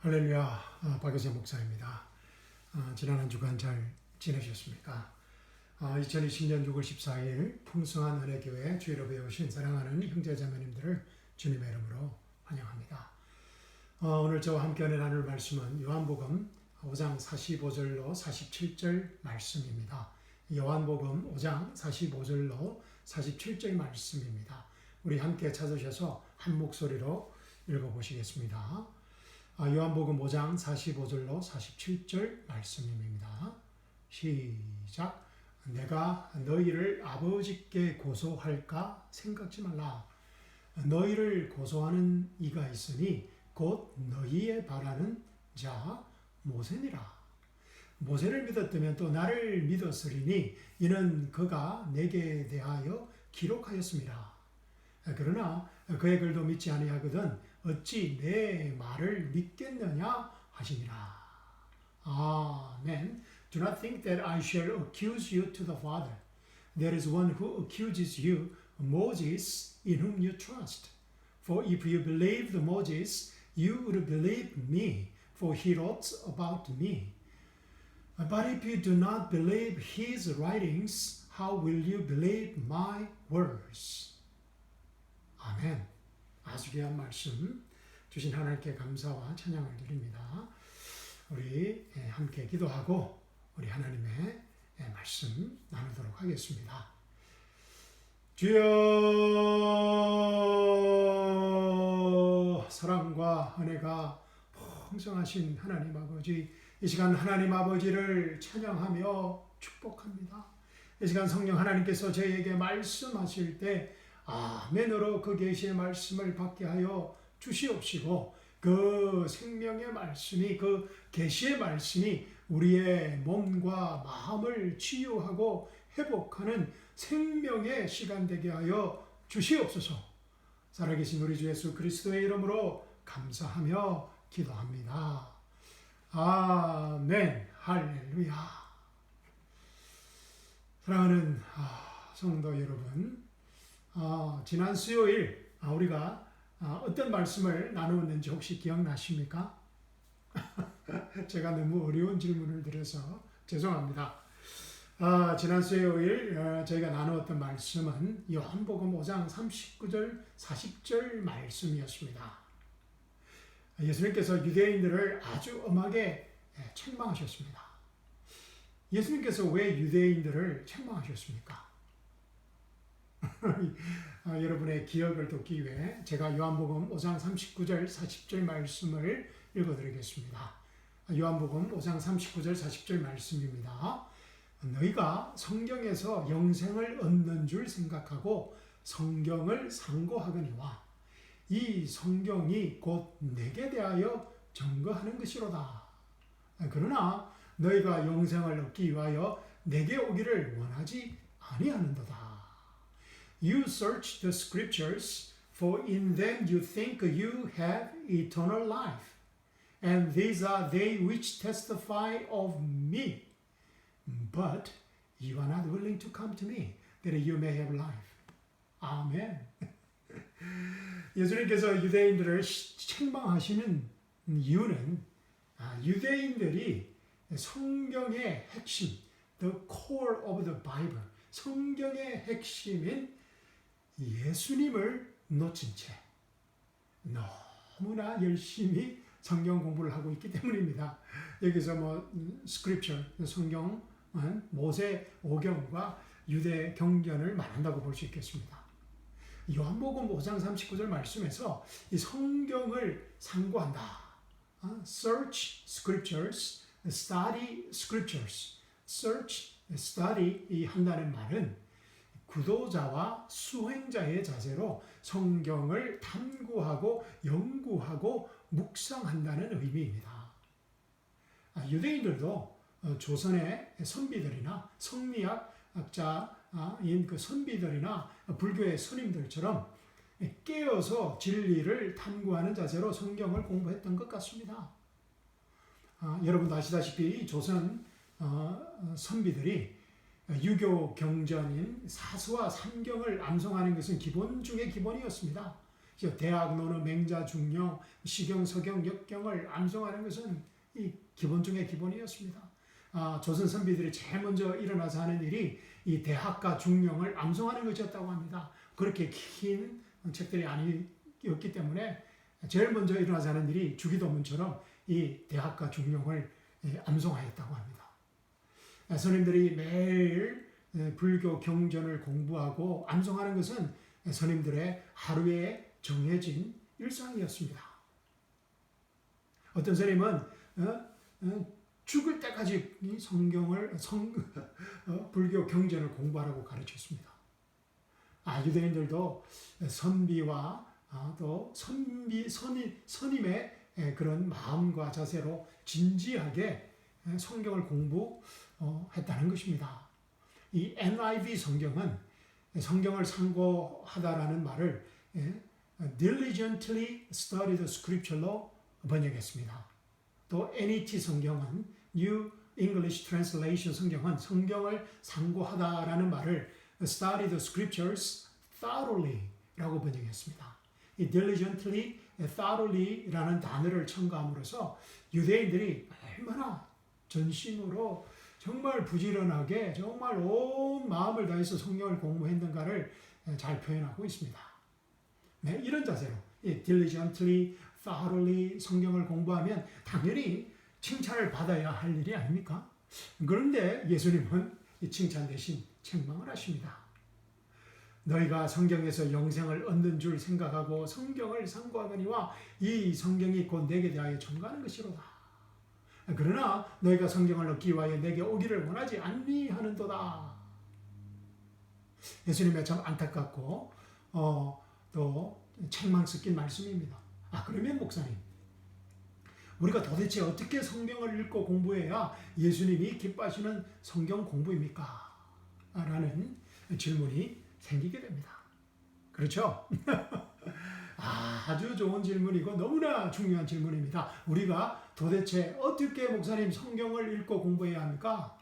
할렐루야, 박여세 목사입니다. 지난 한 주간 잘 지내셨습니까? 2020년 6월 14일 풍성한 은혜교회 주일로 배우신 사랑하는 형제자매님들을 주님의 이름으로 환영합니다. 오늘 저와 함께 은혜 나눌 말씀은 요한복음 5장 45절로 47절 말씀입니다. 요한복음 5장 45절로 47절 말씀입니다. 우리 함께 찾으셔서 한 목소리로 읽어보시겠습니다. 요한복음 5장 45절로 47절 말씀입니다. 시작. 내가 너희를 아버지께 고소할까 생각지 말라. 너희를 고소하는 이가 있으니 곧 너희의 바라는 자 모세니라. 모세를 믿었다면 또 나를 믿었으리니 이는 그가 내게 대하여 기록하였습니다. 그러나 그의 글도 믿지 아니하거든 어찌 내 말을 믿겠느냐 하시니라. 아멘. Do not think that I shall accuse you to the Father. There is one who accuses you, Moses, in whom you trust. For if you believed Moses, you would believe me, for he wrote about me. But if you do not believe his writings, how will you believe my words? 아멘. 아주 귀한 말씀 주신 하나님께 감사와 찬양을 드립니다. 우리 함께 기도하고 우리 하나님의 말씀 나누도록 하겠습니다. 주여, 사랑과 은혜가 풍성하신 하나님 아버지, 이 시간 하나님 아버지를 찬양하며 축복합니다. 이 시간 성령 하나님께서 저희에게 말씀하실 때 아멘으로 그 계시의 말씀을 받게 하여 주시옵시고, 그 생명의 말씀이, 그 계시의 말씀이 우리의 몸과 마음을 치유하고 회복하는 생명의 시간 되게 하여 주시옵소서. 살아계신 우리 주 예수 그리스도의 이름으로 감사하며 기도합니다. 아멘. 할렐루야. 사랑하는 성도 여러분, 지난 수요일 우리가 어떤 말씀을 나누었는지 혹시 기억나십니까? 제가 너무 어려운 질문을 드려서 죄송합니다. 지난 수요일 저희가 나누었던 말씀은 요한복음 5장 39절 40절 말씀이었습니다. 예수님께서 유대인들을 아주 엄하게 책망하셨습니다. 예수님께서 왜 유대인들을 책망하셨습니까? 여러분의 기억을 돕기 위해 제가 요한복음 5장 39절 40절 말씀을 읽어드리겠습니다. 요한복음 5장 39절 40절 말씀입니다. 너희가 성경에서 영생을 얻는 줄 생각하고 성경을 상고하거니와 이 성경이 곧 내게 대하여 증거하는 것이로다. 그러나 너희가 영생을 얻기 위하여 내게 오기를 원하지 아니하는도다. You search the scriptures, for in them you think you have eternal life, and these are they which testify of me. But you are not willing to come to me, that you may have life. 아멘. 예수님께서 유대인들을 책망하시는 이유는 유대인들이 성경의 핵심, the core of the Bible, 성경의 핵심인 예수님을 놓친 채 너무나 열심히 성경 공부를 하고 있기 때문입니다. 여기서 scripture, 성경은 모세 오경과 유대 경전을 말한다고 볼 수 있겠습니다. 요한복음 5장 39절 말씀에서 이 성경을 상고한다. Search scriptures, study scriptures. Search, study 이 한다는 말은 구도자와 수행자의 자세로 성경을 탐구하고 연구하고 묵상한다는 의미입니다. 유대인들도 조선의 선비들이나 성리학자인 그 선비들이나 불교의 스님들처럼 깨어서 진리를 탐구하는 자세로 성경을 공부했던 것 같습니다. 여러분도 아시다시피 조선 선비들이 유교 경전인 사서와 삼경을 암송하는 것은 기본 중의 기본이었습니다. 대학, 논어, 맹자, 중용, 시경, 서경, 역경을 암송하는 것은 이 기본 중의 기본이었습니다. 조선 선비들이 제일 먼저 일어나서 하는 일이 이 대학과 중용을 암송하는 것이었다고 합니다. 그렇게 긴 책들이 아니었기 때문에 제일 먼저 일어나서 하는 일이 주기도문처럼 이 대학과 중용을 암송하였다고 합니다. 선임들이 매일 불교 경전을 공부하고 암송하는 것은 선임들의 하루에 정해진 일상이었습니다. 어떤 선임은 죽을 때까지 이 불교 경전을 공부하라고 가르쳤습니다. 유대인들도 선비와 또 선임의 그런 마음과 자세로 진지하게 성경을 공부했다는 것입니다. 이 NIV 성경은 성경을 상고하다라는 말을 diligently study the scripture로 번역했습니다. 또 NET 성경은 New English Translation 성경은 성경을 상고하다라는 말을 study the scriptures thoroughly라고 번역했습니다. 이 diligently, thoroughly라는 단어를 첨가함으로써 유대인들이 얼마나 전심으로 정말 부지런하게 정말 온 마음을 다해서 성경을 공부했는가를 잘 표현하고 있습니다. 네, 이런 자세로 diligently, thoroughly 성경을 공부하면 당연히 칭찬을 받아야 할 일이 아닙니까? 그런데 예수님은 이 칭찬 대신 책망을 하십니다. 너희가 성경에서 영생을 얻는 줄 생각하고 성경을 상고하거니와 이 성경이 곧 내게 대하여 전가하는 것이로다. 그러나 너희가 성경을 얻기 위하여 내게 오기를 원하지 아니하는도다. 예수님의 참 안타깝고 또 책망 섞인 말씀입니다. 그러면 목사님, 우리가 도대체 어떻게 성경을 읽고 공부해야 예수님이 기뻐하시는 성경 공부입니까? 라는 질문이 생기게 됩니다. 그렇죠? 아주 좋은 질문이고 너무나 중요한 질문입니다. 우리가 도대체 어떻게 목사님 성경을 읽고 공부해야 합니까?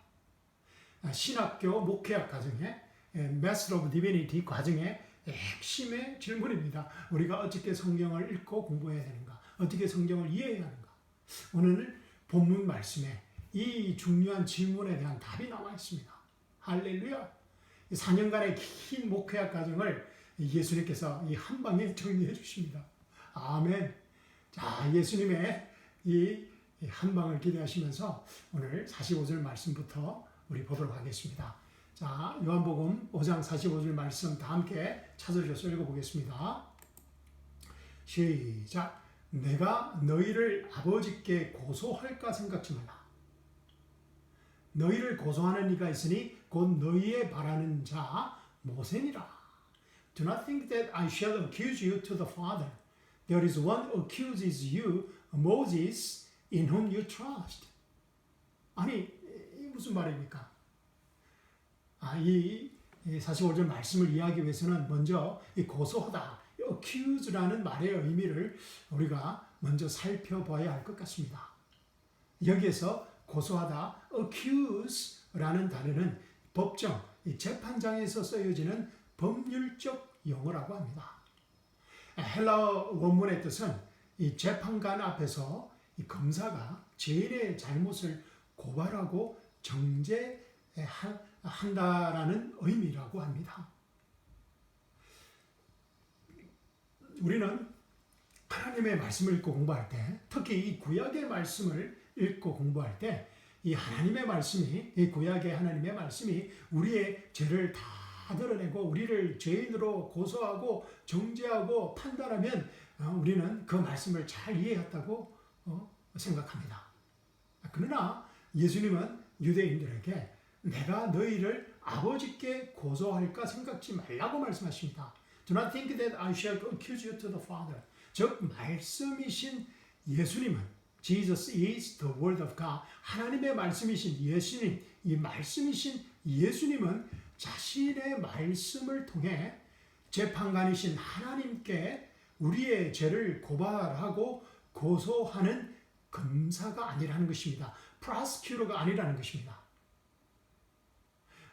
신학교 목회학 과정에 Master of Divinity 과정의 핵심의 질문입니다. 우리가 어떻게 성경을 읽고 공부해야 되는가? 어떻게 성경을 이해해야 하는가? 오늘 본문 말씀에 이 중요한 질문에 대한 답이 나와 있습니다. 할렐루야! 4년간의 긴 목회학 과정을 예수님께서 이 한 방에 정리해 주십니다. 아멘. 자, 예수님의 이 한 방을 기대하시면서 오늘 45절 말씀부터 우리 보도록 하겠습니다. 자, 요한복음 5장 45절 말씀 다 함께 찾아주셔서 읽어보겠습니다. 시작. 내가 너희를 아버지께 고소할까 생각지 말라. 너희를 고소하는 이가 있으니 곧 너희의 바라는 자 모세니라. Do not think that I shall accuse you to the Father. There is one who accuses you, Moses, in whom you trust. 아니, 무슨 말입니까? 이 45절 말씀을 이해하기 위해서는 먼저 이 고소하다, accuse라는 말의 의미를 우리가 먼저 살펴봐야 할 것 같습니다. 여기에서 고소하다, accuse라는 단어는 법정, 재판장에서 쓰여지는 법률적 용어라고 합니다. 헬라어 원문의 뜻은 이 재판관 앞에서 이 검사가 죄인의 잘못을 고발하고 정죄한다라는 의미라고 합니다. 우리는 하나님의 말씀을 읽고 공부할 때, 특히 이 구약의 말씀을 읽고 공부할 때, 이 하나님의 말씀이, 이 구약의 하나님의 말씀이 우리의 죄를 다 드러내고 우리를 죄인으로 고소하고 정죄하고 판단하면 우리는 그 말씀을 잘 이해했다고 생각합니다. 그러나 예수님은 유대인들에게 내가 너희를 아버지께 고소할까 생각지 말라고 말씀하십니다. Do not think that I shall accuse you to the Father. 즉 말씀이신 예수님은 Jesus is the Word of God. 하나님의 말씀이신 예수님, 이 말씀이신 예수님은 자신의 말씀을 통해 재판관이신 하나님께 우리의 죄를 고발하고 고소하는 검사가 아니라는 것입니다. 프로스큐터가 아니라는 것입니다.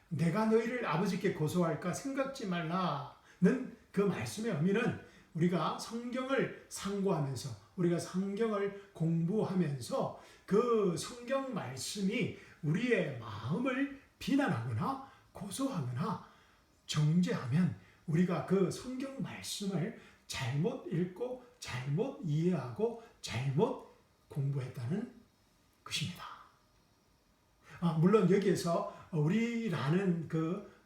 내가 너희를 아버지께 고소할까 생각지 말라는 그 말씀의 의미는 우리가 성경을 상고하면서 우리가 성경을 공부하면서 그 성경 말씀이 우리의 마음을 비난하거나 고소하거나 정죄하면 우리가 그 성경 말씀을 잘못 읽고 잘못 이해하고 잘못 공부했다는 것입니다. 물론 여기에서 우리라는 그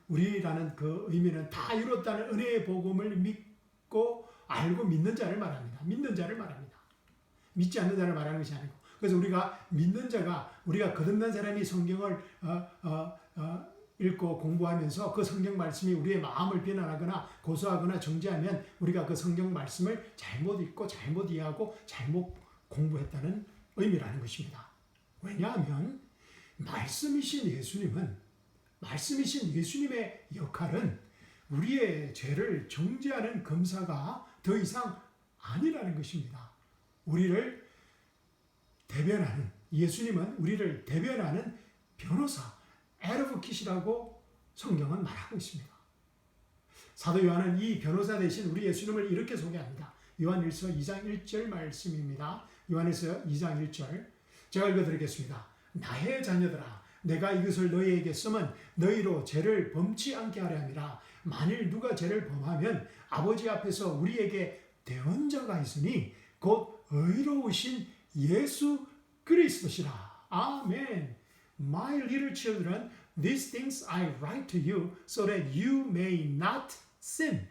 의미는 다 이뤘다는 은혜의 복음을 믿고 알고 믿는 자를 말합니다. 믿는 자를 말합니다. 믿지 않는 자를 말하는 것이 아니고, 그래서 우리가 믿는 자가, 우리가 거듭난 사람이 성경을 읽고 공부하면서 그 성경 말씀이 우리의 마음을 비난하거나 고소하거나 정죄하면 우리가 그 성경 말씀을 잘못 읽고 잘못 이해하고 잘못 공부했다는 의미라는 것입니다. 왜냐하면 말씀이신 예수님의 역할은 우리의 죄를 정죄하는 검사가 더 이상 아니라는 것입니다. 우리를 대변하는, 예수님은 우리를 대변하는 변호사, 애드보킷이라고 성경은 말하고 있습니다. 사도 요한은 이 변호사 대신 우리 예수님을 이렇게 소개합니다. 요한일서 2장 1절 말씀입니다. 요한일서 2장 1절 제가 읽어드리겠습니다. 나의 자녀들아, 내가 이것을 너희에게 쓰면 너희로 죄를 범치 않게 하려 함이라. 만일 누가 죄를 범하면 아버지 앞에서 우리에게 대언자가 있으니 곧 의로우신 예수 그리스도시라. 아멘. My little children, these things I write to you so that you may not sin.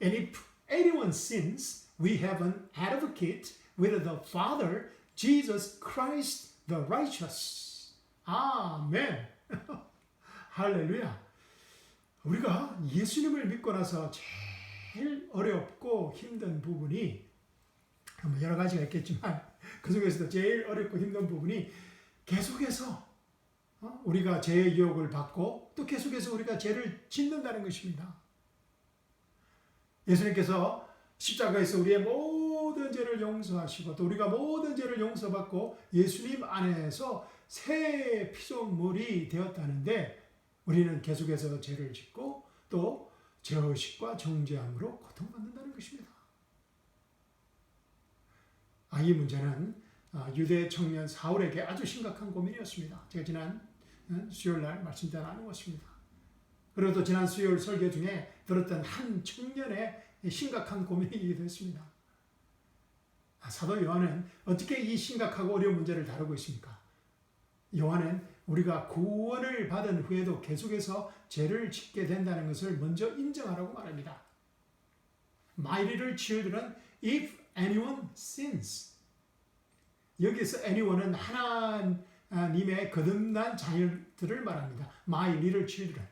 And if anyone sins, we have an advocate with the Father, Jesus Christ the righteous. 아멘. 할렐루야. 우리가 예수님을 믿고 나서 제일 어렵고 힘든 부분이 여러 가지가 있겠지만 그 중에서도 제일 어렵고 힘든 부분이 계속해서 우리가 죄의 유혹을 받고 또 계속해서 우리가 죄를 짓는다는 것입니다. 예수님께서 십자가에서 우리의 모든 죄를 용서하시고 또 우리가 모든 죄를 용서받고 예수님 안에서 새 피조물이 되었다는데 우리는 계속해서 죄를 짓고 또 죄의식과 정죄함으로 고통받는다는 것입니다. 이 문제는 유대 청년 사울에게 아주 심각한 고민이었습니다. 제가 지난 수요일 날 말씀 때 나누었습니다. 그리고 또 지난 수요일 설교 중에 들었던 한 청년의 심각한 고민이기도 했습니다. 사도 요한은 어떻게 이 심각하고 어려운 문제를 다루고 있습니까? 요한은 우리가 구원을 받은 후에도 계속해서 죄를 짓게 된다는 것을 먼저 인정하라고 말합니다. My little children, if anyone sins. 여기서 anyone은 하나님의 거듭난 자녀들을 말합니다. My little children.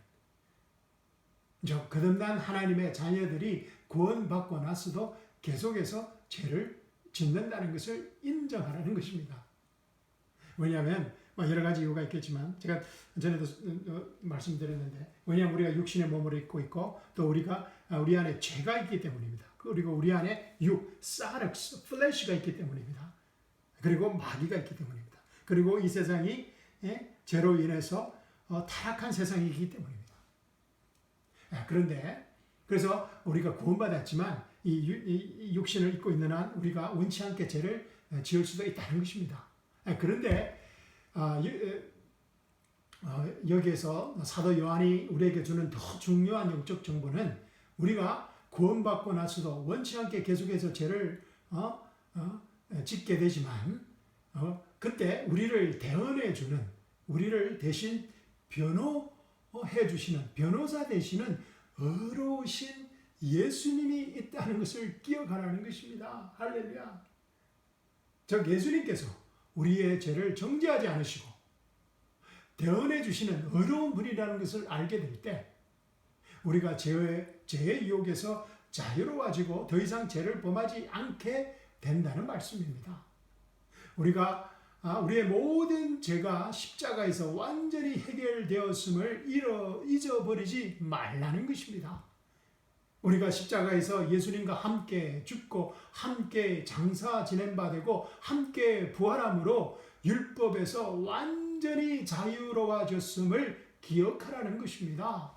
거듭난 하나님의 자녀들이 구원받고 나서도 계속해서 죄를 짓는다는 것을 인정하라는 것입니다. 왜냐하면 여러 가지 이유가 있겠지만 제가 전에도 말씀드렸는데 왜냐하면 우리가 육신의 몸을 입고 있고 또 우리 안에 죄가 있기 때문입니다. 그리고 우리 안에 사르크스, 플래시가 있기 때문입니다. 그리고 마귀가 있기 때문입니다. 그리고 이 세상이 죄로 인해서 타락한 세상이기 때문입니다. 그런데 그래서 우리가 구원받았지만 이 육신을 입고 있는 한 우리가 원치 않게 죄를 지을 수도 있다는 것입니다. 그런데 여기에서 사도 요한이 우리에게 주는 더 중요한 영적 정보는 우리가 구원받고 나서도 원치 않게 계속해서 죄를 짓게 되지만 그때 우리를 대언해 주는, 우리를 대신 변호해 주시는, 변호사 되시는 의로우신 예수님이 있다는 것을 기억하라는 것입니다. 할렐루야. 즉 예수님께서 우리의 죄를 정죄하지 않으시고 대언해 주시는 의로운 분이라는 것을 알게 될 때 우리가 죄의 유혹에서 자유로워지고 더 이상 죄를 범하지 않게 된다는 말씀입니다. 우리가 우리의 모든 죄가 십자가에서 완전히 해결되었음을 잊어버리지 말라는 것입니다. 우리가 십자가에서 예수님과 함께 죽고 함께 장사 지낸 바 되고 함께 부활함으로 율법에서 완전히 자유로워졌음을 기억하라는 것입니다.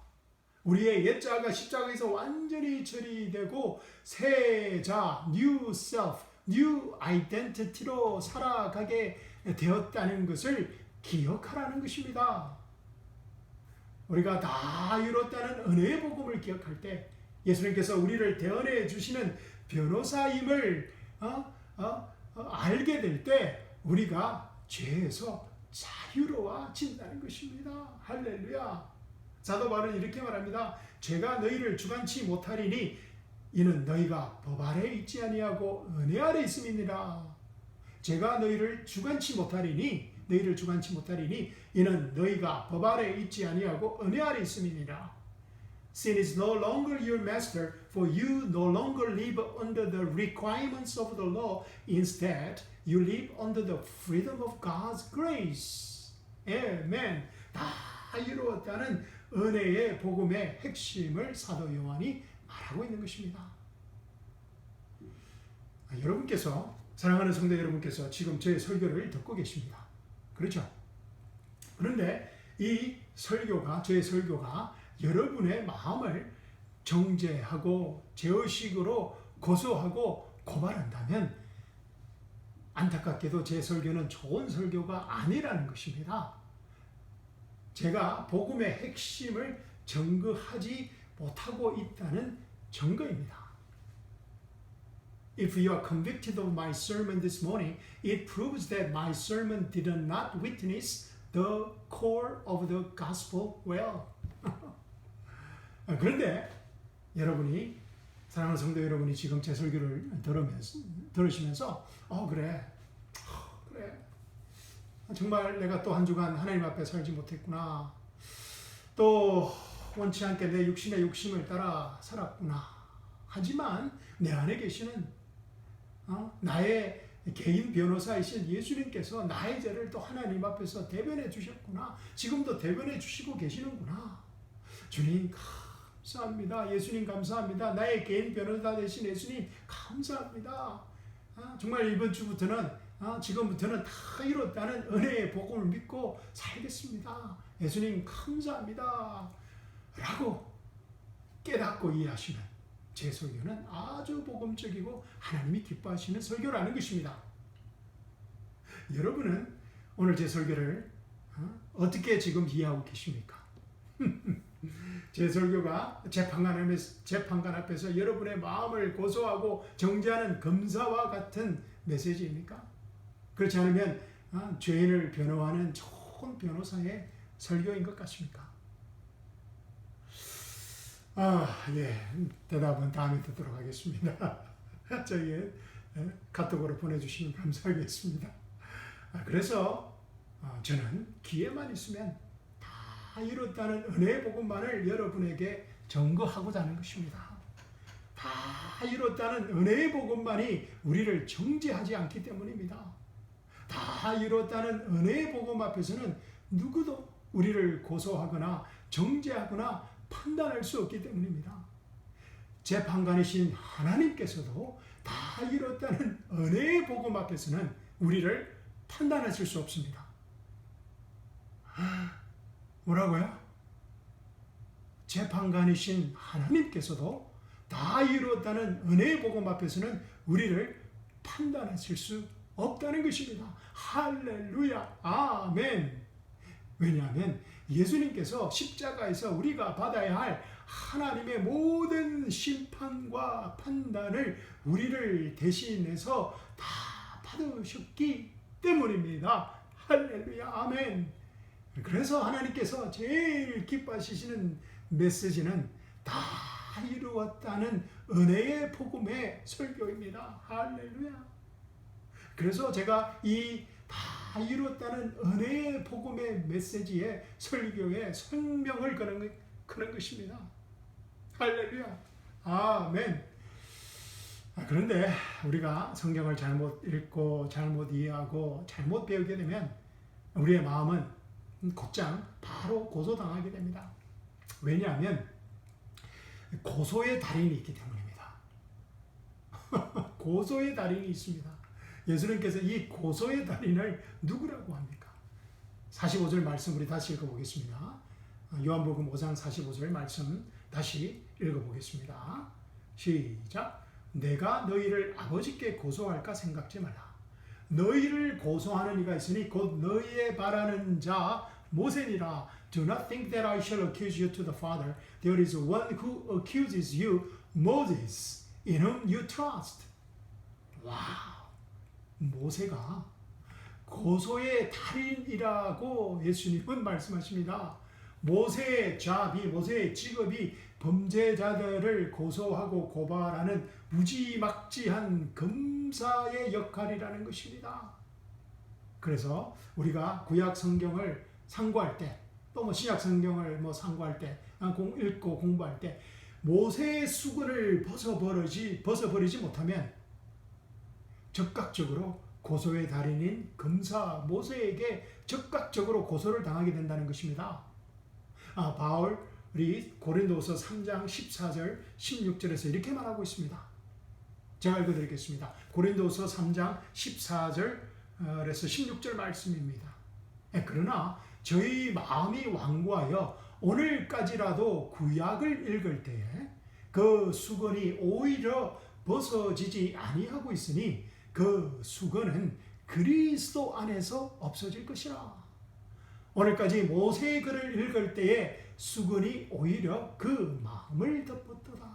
우리의 옛자가 십자가에서 완전히 처리되고 새 자, new self, new identity로 살아가게 되었다는 것을 기억하라는 것입니다. 우리가 다 이뤘다는 은혜의 복음을 기억할 때 예수님께서 우리를 대언해 주시는 변호사임을 알게 될 때 우리가 죄에서 자유로워진다는 것입니다. 할렐루야. 사도 바울은 이렇게 말합니다. 죄가 너희를 주관치 못하리니 이는 너희가 법 아래 있지 아니하고 은혜 아래 있음이니라. 죄가 너희를 주관치 못하리니 이는 너희가 법 아래 있지 아니하고 은혜 아래 있음이니라. Sin is no longer your master, for you no longer live under the requirements of the law. Instead, you live under the freedom of God's grace. 아멘. 다 이루었다는 은혜의 복음의 핵심을 사도 요한이 말하고 있는 것입니다. 여러분께서, 사랑하는 성도 여러분께서 지금 제 설교를 듣고 계십니다. 그렇죠? 그런데 이 설교가, 저의 설교가 여러분의 마음을 정죄하고 죄의식으로 고소하고 고발한다면 안타깝게도 제 설교는 좋은 설교가 아니라는 것입니다. 제가 복음의 핵심을 증거하지 못하고 있다는 증거입니다. If you are convicted of my sermon this morning, it proves that my sermon did not witness the core of the gospel well. 그런데 여러분이, 사랑하는 성도 여러분이 지금 제 설교를 들으시면서 그래 정말 내가 또 한 주간 하나님 앞에 살지 못했구나, 또 원치 않게 내 육신의 욕심을 따라 살았구나, 하지만 내 안에 계시는 나의 개인 변호사이신 예수님께서 나의 죄를 또 하나님 앞에서 대변해 주셨구나, 지금도 대변해 주시고 계시는구나, 주님 감사합니다, 예수님 감사합니다, 나의 개인 변호사 되신 예수님 감사합니다. 정말 이번 주부터는 지금부터는 다 이뤘다는 은혜의 복음을 믿고 살겠습니다, 예수님 감사합니다 라고 깨닫고 이해하시는 제 설교는 아주 복음적이고 하나님이 기뻐하시는 설교라는 것입니다. 여러분은 오늘 제 설교를 어떻게 지금 이해하고 계십니까? 제 설교가 재판관 앞에서 여러분의 마음을 고소하고 정죄하는 검사와 같은 메시지입니까? 그렇지 않으면 죄인을 변호하는 좋은 변호사의 설교인 것 같습니까? 예, 대답은 다음에 듣도록 하겠습니다. 저희 카톡으로 보내주시면 감사하겠습니다. 그래서 저는 기회만 있으면 다 이뤘다는 은혜의 복음만을 여러분에게 증거하고자 하는 것입니다. 다 이뤘다는 은혜의 복음만이 우리를 정죄하지 않기 때문입니다. 다 이뤘다는 은혜의 복음 앞에서는 누구도 우리를 고소하거나 정죄하거나 판단할 수 없기 때문입니다. 재판관이신 하나님께서도 다 이뤘다는 은혜의 복음 앞에서는 우리를 판단하실 수 없습니다. 뭐라고요? 재판관이신 하나님께서도 다 이뤘다는 은혜의 복음 앞에서는 우리를 판단하실 수 없다는 것입니다. 할렐루야, 아멘. 왜냐하면 예수님께서 십자가에서 우리가 받아야 할 하나님의 모든 심판과 판단을 우리를 대신해서 다 받으셨기 때문입니다. 할렐루야, 아멘. 그래서 하나님께서 제일 기뻐하시는 메시지는 다 이루었다는 은혜의 복음의 설교입니다. 할렐루야. 그래서 제가 이 다 이루었다는 은혜의 복음의 메시지의 설교에 생명을 거는 것입니다. 할렐루야, 아멘. 그런데 우리가 성경을 잘못 읽고 잘못 이해하고 잘못 배우게 되면 우리의 마음은 곧장 바로 고소당하게 됩니다. 왜냐하면 고소의 달인이 있기 때문입니다. 고소의 달인이 있습니다. 예수님께서 이 고소의 달인을 누구라고 합니까? 45절 말씀 우리 다시 읽어보겠습니다. 요한복음 5장 45절 말씀 다시 읽어보겠습니다. 시작. 내가 너희를 아버지께 고소할까 생각지 말라. 너희를 고소하는 이가 있으니 곧 너희의 바라는 자 모세니라. Do not think that I shall accuse you to the Father. There is one who accuses you, Moses, in whom you trust. 와우, 모세가 고소의 달인이라고 예수님은 말씀하십니다. 모세의 잡이, 모세의 직업이 범죄자들을 고소하고 고발하는 무지막지한 검사의 역할이라는 것입니다. 그래서 우리가 구약 성경을 상고할 때, 또 뭐 신약 성경을 상고할 때, 읽고 공부할 때 모세의 수건을 벗어버리지 못하면 적극적으로 고소의 달인인 검사 모세에게 적극적으로 고소를 당하게 된다는 것입니다. 바울이 고린도서 3장 14절 16절에서 이렇게 말하고 있습니다. 제가 읽어드리겠습니다. 고린도서 3장 14절에서 16절 말씀입니다. 그러나 저희 마음이 완고하여 오늘까지라도 구약을 읽을 때에 그 수건이 오히려 벗어지지 아니하고 있으니 그 수건은 그리스도 안에서 없어질 것이라. 오늘까지 모세의 글을 읽을 때에 수건이 오히려 그 마음을 덮었도다.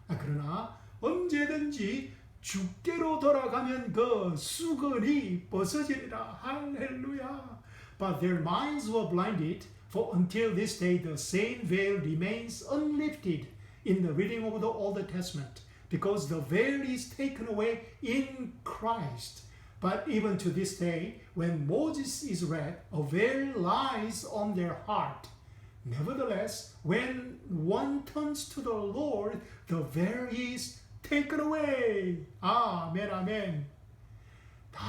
그러나 언제든지 주께로 돌아가면 그 수건이 벗어지리라. 할렐루야. But their minds were blinded, for until this day the same veil remains unlifted in the reading of the Old Testament, because the veil is taken away in Christ. But even to this day, when Moses is read, a veil lies on their heart. Nevertheless, when one turns to the Lord, the veil is taken away. 아멘, 아멘. 다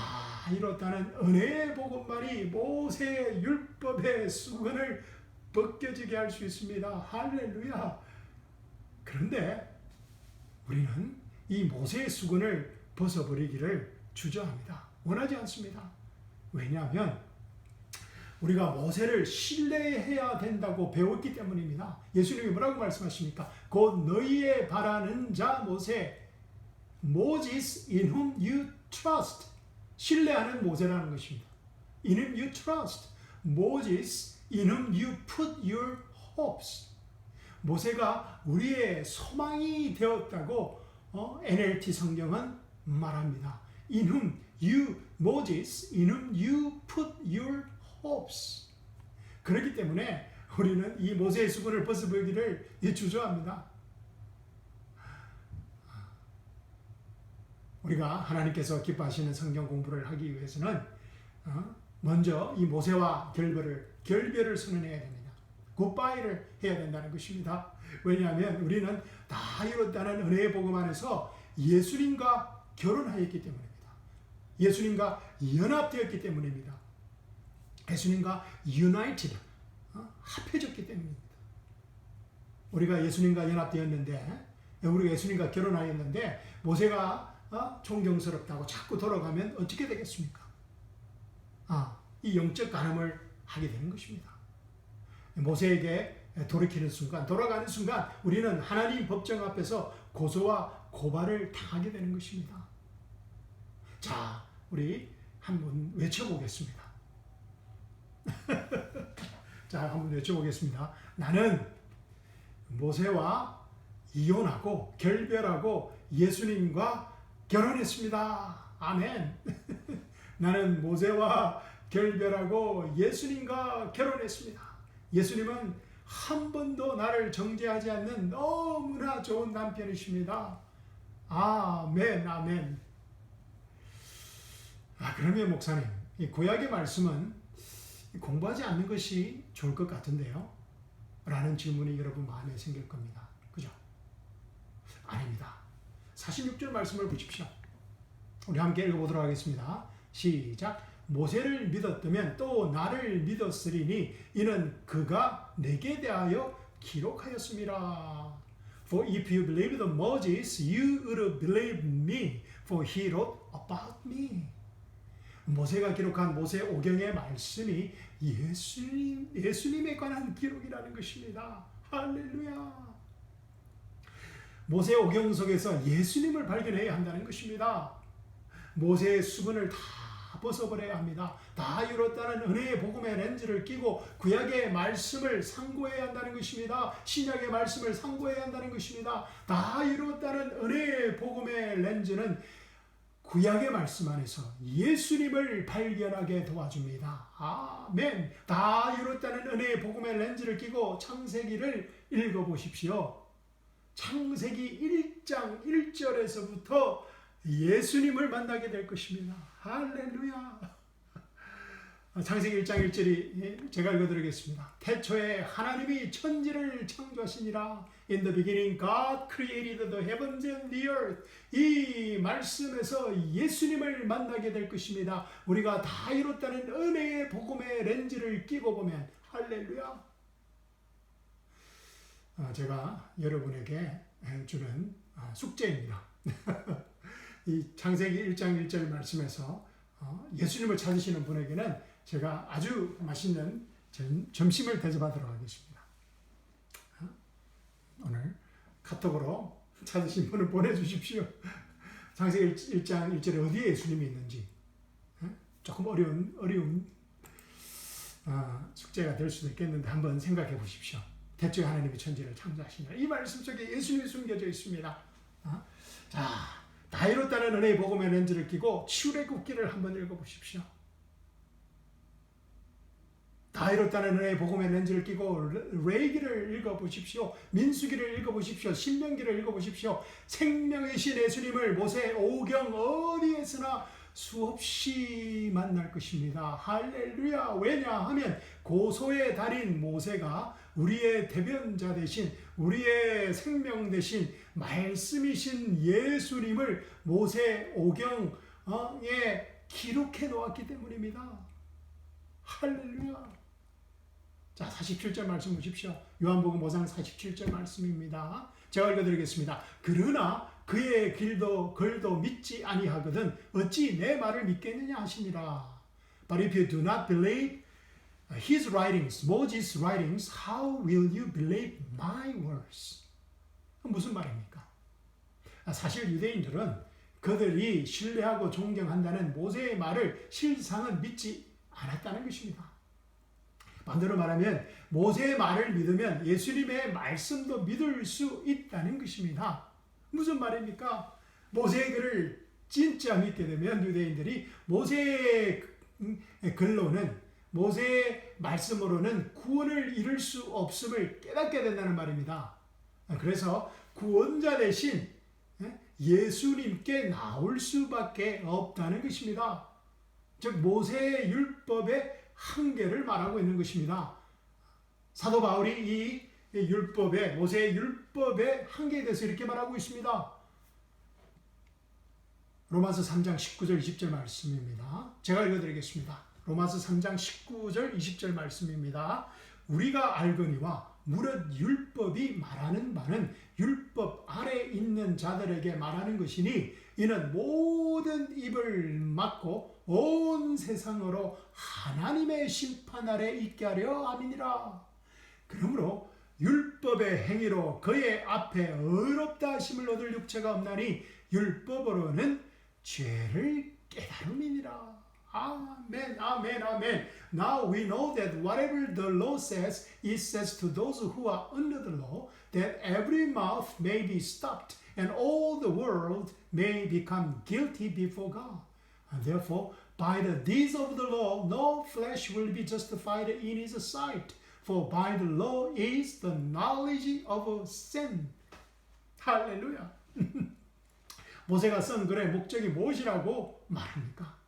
이렇다는 은혜의 복음만이 모세의 율법의 수건을 벗겨지게 할 수 있습니다. 할렐루야. 그런데 우리는 이 모세의 수건을 벗어버리기를 주저합니다. 원하지 않습니다. 왜냐하면 우리가 모세를 신뢰해야 된다고 배웠기 때문입니다. 예수님이 뭐라고 말씀하십니까? 곧 너희의 바라는 자 모세, Moses in whom you trust. 신뢰하는 모세라는 것입니다. In whom you trust. Moses in whom you put your hopes. 모세가 우리의 소망이 되었다고 NLT 성경은 말합니다. In whom you, Moses, in whom you put your hopes. 그렇기 때문에 우리는 이 모세의 수건을 벗어버리기를 주저합니다. 우리가 하나님께서 기뻐하시는 성경 공부를 하기 위해서는 먼저 이 모세와 결별을 선언해야 됩니다. 굿바이를 해야 된다는 것입니다. 왜냐하면 우리는 다 이뤘다는 은혜의 복음 안에서 예수님과 결혼하였기 때문입니다. 예수님과 연합되었기 때문입니다. 예수님과 united, 합해졌기 때문입니다. 우리가 예수님과 연합되었는데, 우리가 예수님과 결혼하였는데 모세가 존경스럽다고 자꾸 돌아가면 어떻게 되겠습니까? 이 영적 간음을 하게 되는 것입니다. 모세에게 돌아가는 순간 우리는 하나님 법정 앞에서 고소와 고발을 당하게 되는 것입니다. 자, 우리 한번 외쳐보겠습니다. 자, 한번 외쳐보겠습니다. 나는 모세와 이혼하고 결별하고 예수님과 결혼했습니다. 아멘. 나는 모세와 결별하고 예수님과 결혼했습니다. 예수님은 한 번도 나를 정죄하지 않는 너무나 좋은 남편이십니다. 아멘, 아멘. 그러면 목사님, 이 구약의 말씀은 공부하지 않는 것이 좋을 것 같은데요? 라는 질문이 여러분 마음에 생길 겁니다. 그죠? 아닙니다. 46절 말씀을 보십시오. 우리 함께 읽어보도록 하겠습니다. 시작. 모세를 믿었다면 또 나를 믿었으리니 이는 그가 내게 대하여 기록하였습니다. For if you believed Moses, you would believe me, for he wrote about me. 모세가 기록한 모세 오경의 말씀이 예수님에 관한 기록이라는 것입니다. 할렐루야. 모세 오경 속에서 예수님을 발견해야 한다는 것입니다. 모세의 수건을 다 벗어버려야 합니다. 다 이뤘다는 은혜의 복음의 렌즈를 끼고 구약의 말씀을 상고해야 한다는 것입니다. 신약의 말씀을 상고해야 한다는 것입니다. 다 이뤘다는 은혜의 복음의 렌즈는 구약의 말씀 안에서 예수님을 발견하게 도와줍니다. 아멘. 다 이뤘다는 은혜의 복음의 렌즈를 끼고 창세기를 읽어보십시오. 창세기 1장 1절에서부터 예수님을 만나게 될 것입니다. 할렐루야. 창세기 1장 1절이 제가 읽어드리겠습니다. 태초에 하나님이 천지를 창조하시니라. In the beginning God created the heavens and the earth. 이 말씀에서 예수님을 만나게 될 것입니다. 우리가 다 이뤘다는 은혜의 복음의 렌즈를 끼고 보면 할렐루야. 제가 여러분에게 주는 숙제입니다. 이 창세기 1장 1절 말씀에서 예수님을 찾으시는 분에게는 제가 아주 맛있는 점심을 대접하도록 하겠습니다. 오늘 카톡으로 찾으신 분을 보내주십시오. 창세기 1장 1절에 어디에 예수님이 있는지 조금 어려운 숙제가 될 수도 있겠는데 한번 생각해 보십시오. 대초에 하나님이 천지를 창조하시니라. 이 말씀 속에 예수님이 숨겨져 있습니다. 자, 다 이뤘다는 은혜의 복음의 렌즈를 끼고 출애굽기를 한번 읽어보십시오. 다 이뤘다는 은혜의 복음의 렌즈를 끼고 레위기를 읽어보십시오. 민수기를 읽어보십시오. 신명기를 읽어보십시오. 생명의 신 예수님을 모세 오경 어디에서나 수없이 만날 것입니다. 할렐루야. 왜냐하면 고소의 달인 모세가 우리의 대변자 대신 우리의 생명 대신 말씀이신 예수님을 모세 오경에 기록해 놓았기 때문입니다. 할렐루야. 자, 47절 말씀 보십시오. 요한복음 5장 47절 말씀입니다. 제가 읽어드리겠습니다. 그러나 그의 글도 믿지 아니하거든 어찌 내 말을 믿겠느냐 하시니라. But if you do not believe his writings, Moses' writings, how will you believe my words? 무슨 말입니까? 사실 유대인들은 그들이 신뢰하고 존경한다는 모세의 말을 실상은 믿지 않았다는 것입니다. 반대로 말하면 모세의 말을 믿으면 예수님의 말씀도 믿을 수 있다는 것입니다. 무슨 말입니까? 모세의 글을 진짜 믿게 되면 유대인들이 모세의 글로는 모세의 말씀으로는 구원을 이룰 수 없음을 깨닫게 된다는 말입니다. 그래서 구원자 대신 예수님께 나올 수밖에 없다는 것입니다. 즉 모세의 율법의 한계를 말하고 있는 것입니다. 사도 바울이 이 율법의 모세의 율법의 한계에 대해서 이렇게 말하고 있습니다. 로마서 3장 19절 20절 말씀입니다. 제가 읽어드리겠습니다. 로마서 3장 19절 20절 말씀입니다. 우리가 알거니와 무릇 율법이 말하는 바는 율법 아래 있는 자들에게 말하는 것이니 이는 모든 입을 막고 온 세상으로 하나님의 심판 아래 있게 하려 함이니라. 그러므로 율법의 행위로 그의 앞에 의롭다 하심을 얻을 육체가 없나니 율법으로는 죄를 깨달음이니라. 아멘, 아멘, 아멘. Now we know that whatever the law says, it says to those who are under the law, that every mouth may be stopped, and all the world may become guilty before God. And therefore, by the deeds of the law, no flesh will be justified in his sight. For by the law is the knowledge of sin. 할렐루야. 모세가 쓴 글의 목적이 무엇이라고 말합니까?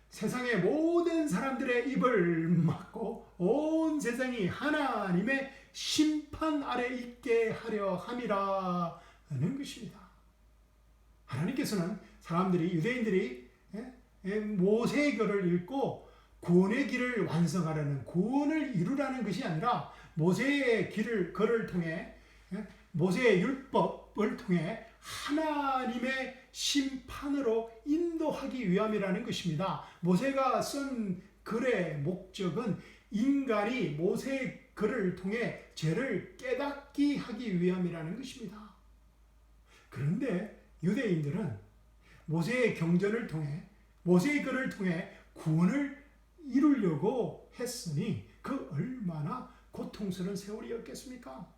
세상의 모든 사람들의 입을 막고 온 세상이 하나님의 심판 아래 있게 하려 함이라는 것입니다. 하나님께서는 사람들이 유대인들이 모세의 글을 읽고 구원의 길을 완성하려는 구원을 이루라는 것이 아니라 모세의 글을 통해 모세의 율법을 통해 하나님의 심판으로 인도하기 위함이라는 것입니다. 모세가 쓴 글의 목적은 인간이 모세의 그를 통해 죄를 깨닫게 하기 위함이라는 것입니다. 그런데 유대인들은 모세의 경전을 통해 모세의 글을 통해 구원을 이루려고 했으니 그 얼마나 고통스러운 세월이었겠습니까?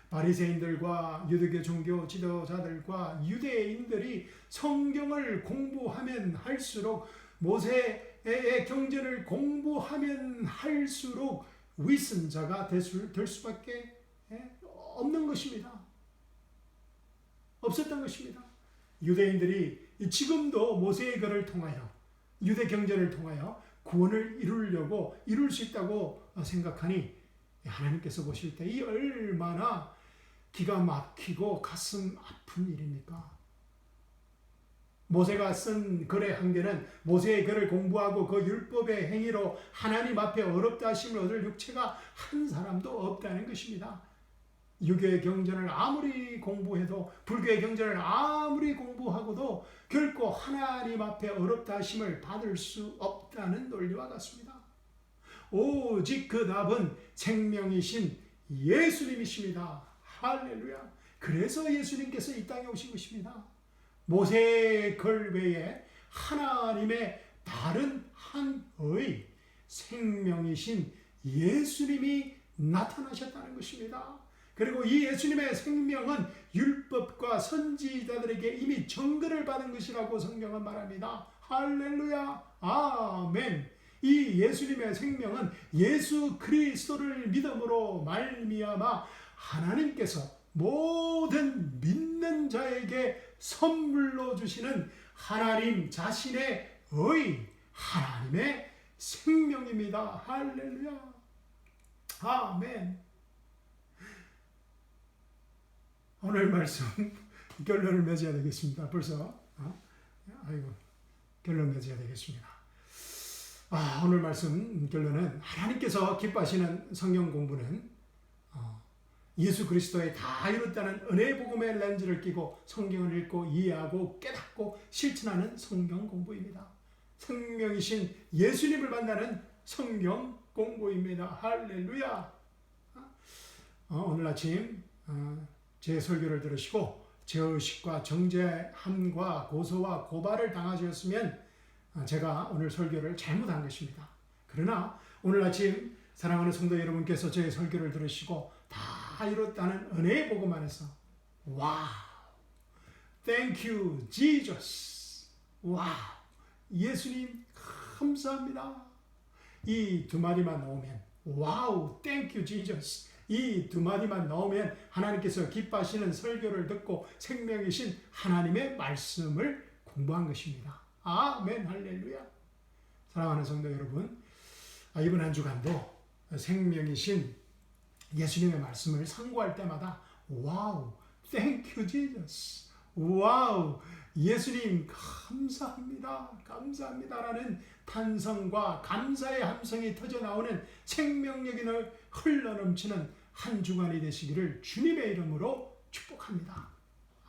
바리새인들과 유대교 종교 지도자들과 유대인들이 성경을 공부하면 할수록 모세의 경전을 공부하면 할수록 위선자가 될 수밖에 없는 것입니다. 없었던 것입니다. 유대인들이 지금도 모세의 글을 통하여 유대 경전을 통하여 구원을 이룰 수 있다고 생각하니 하나님께서 보실 때 이 얼마나 기가 막히고 가슴 아픈 일입니까? 모세가 쓴 글의 한계는 모세의 글을 공부하고 그 율법의 행위로 하나님 앞에 어렵다 하심을 얻을 육체가 한 사람도 없다는 것입니다. 유교의 경전을 아무리 공부해도 불교의 경전을 아무리 공부하고도 결코 하나님 앞에 어렵다 하심을 받을 수 없다는 논리와 같습니다. 오직 그 답은 생명이신 예수님이십니다. 할렐루야. 그래서 예수님께서 이 땅에 오신 것입니다. 모세의 글 외에 하나님의 다른 한의 생명이신 예수님이 나타나셨다는 것입니다. 그리고 이 예수님의 생명은 율법과 선지자들에게 이미 정글을 받은 것이라고 성경은 말합니다. 할렐루야. 아멘. 이 예수님의 생명은 예수 그리스도를 믿음으로 말미암아 하나님께서 모든 믿는 자에게 선물로 주시는 하나님 자신의 하나님의 생명입니다. 할렐루야. 아멘. 오늘 말씀 결론을 맺어야 되겠습니다. 벌써 결론 맺어야 되겠습니다. 오늘 말씀 결론은 하나님께서 기뻐하시는 성경 공부는 예수 그리스도의 다 이뤘다는 은혜의 복음의 렌즈를 끼고 성경을 읽고 이해하고 깨닫고 실천하는 성경 공부입니다. 생명이신 예수님을 만나는 성경 공부입니다. 할렐루야. 오늘 아침 제 설교를 들으시고 죄의식과 정죄함과 고소와 고발을 당하셨으면 제가 오늘 설교를 잘못한 것입니다. 그러나 오늘 아침 사랑하는 성도 여러분께서 제 설교를 들으시고 다 이뤘다는 은혜의 복음 안에서 와우, Thank you, Jesus. 와우, 예수님 감사합니다. 이 두 마디만 나오면 와우, Thank you, Jesus. 이 두 마디만 나오면 하나님께서 기뻐하시는 설교를 듣고 생명이신 하나님의 말씀을 공부한 것입니다. 아멘, 할렐루야. 사랑하는 성도 여러분, 이번 한 주간도 생명이신 예수님의 말씀을 상고할 때마다 와우, thank you Jesus. 와우, 예수님 감사합니다. 감사합니다라는 탄성과 감사의 함성이 터져 나오는 생명력이 흘러넘치는 한 주간이 되시기를 주님의 이름으로 축복합니다.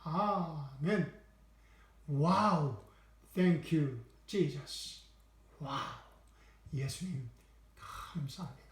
아멘. 와우, thank you Jesus. 와우, 예수님 감사합니다.